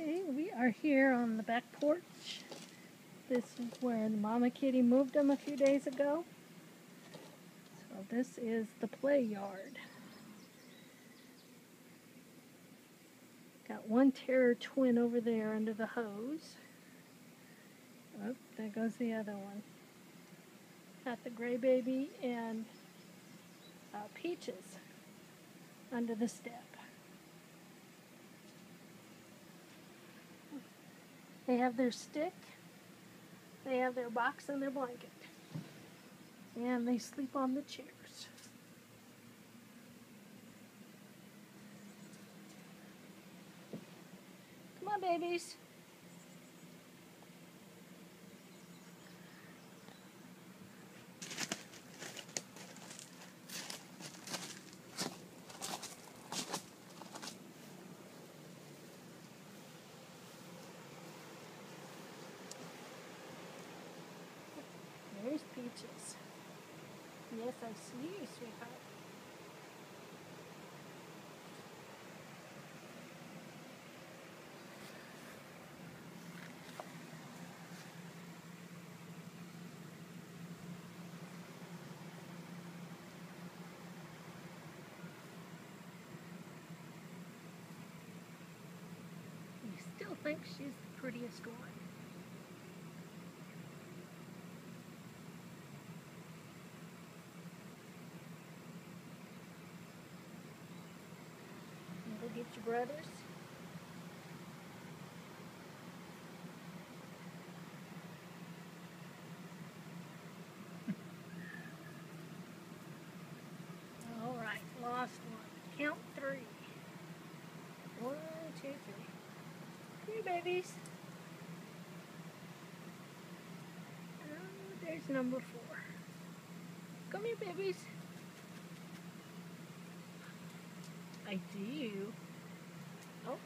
Okay, we are here on the back porch. This is where the mama kitty moved them a few days ago. So this is the play yard. Got one terror twin over there under the hose. Oh, there goes the other one. Got the gray baby and Peaches under the step. They have their stick, they have their box and their blanket, and they sleep on the chairs. Come on, babies. There's Peaches. Yes, I see you, sweetheart. You still think she's the prettiest one. Go get your brothers. All right, lost one. Count 3. 1, 2, 3. Here, babies. Oh, there's number 4. Come here, babies. I do. Oh.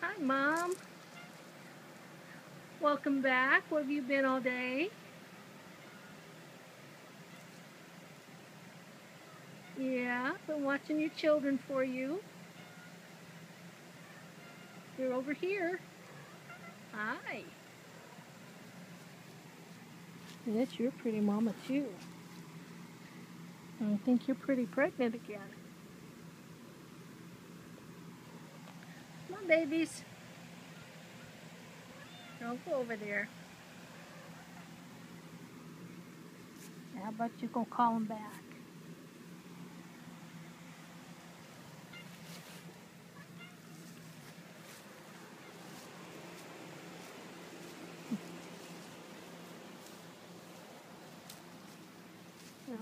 Hi, Mom. Welcome back. Where have you been all day? Yeah, been watching your children for you. You're over here. Hi. Yes, you're pretty mama too. I think you're pretty pregnant again. Come on, babies. Don't go over there. How about you go call them back?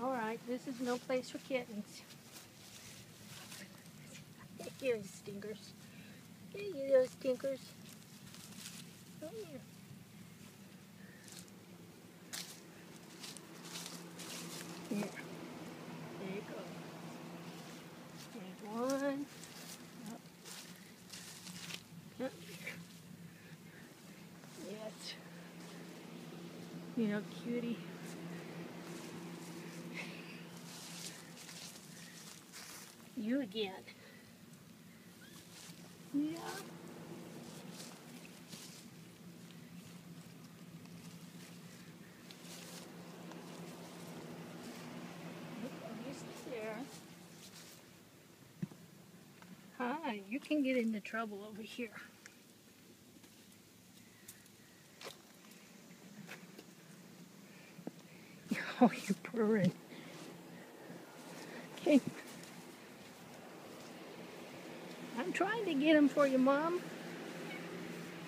All right, this is no place for kittens. Here, you stinkers. Here, you little stinkers. Come here. Here. There you go. There's one. Up. Up here. Yes. You know, cutie. You again. Yeah. There. Hi, you can get into trouble over here. Oh, you're purring. Okay. I'm trying to get him for you, Mom.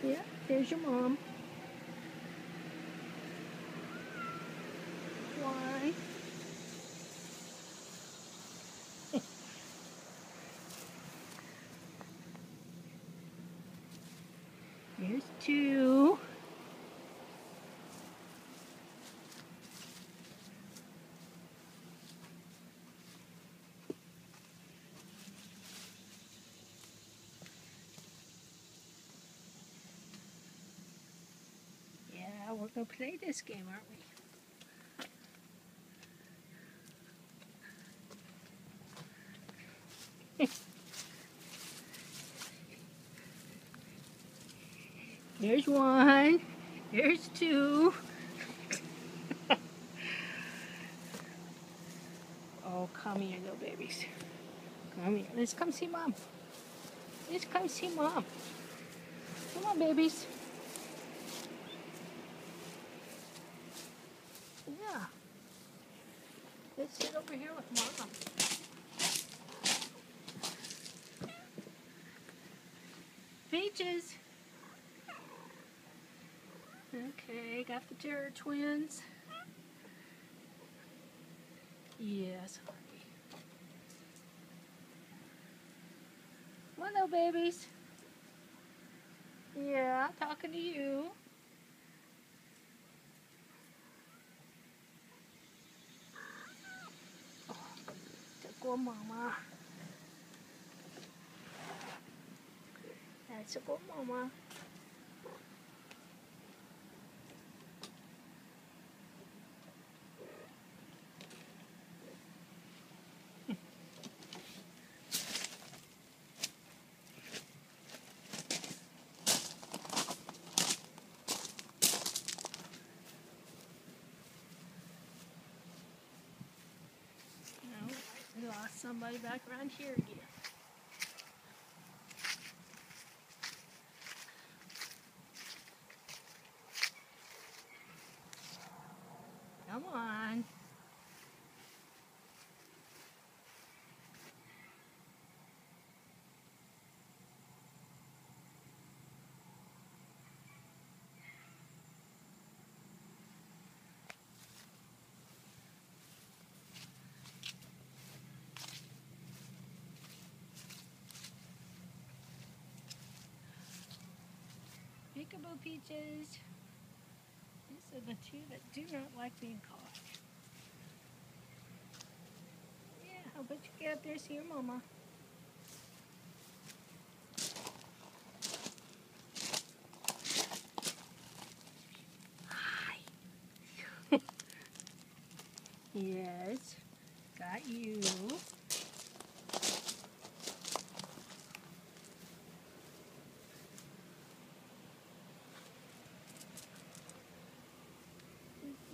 Yeah, there's your mom. Why? Here's 2. Yeah, we're going to play this game, aren't we? There's one. There's two. Oh, come here, little babies. Come here. Let's come see Mom. Let's come see Mom. Come on, babies. Yeah. Let's sit over here with Mom. Peaches. Okay, got the terror twins. Yes, honey. Come on, little babies. Yeah, I'm talking to you. Oh, go, Mama. That's a good Mama. No, we lost somebody back around here again. Come on. Peekaboo Peaches. These are the two that do not like being caught. Yeah, how about you get up there and see your Mama? Hi. Yes, got you.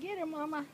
Get her, Mama.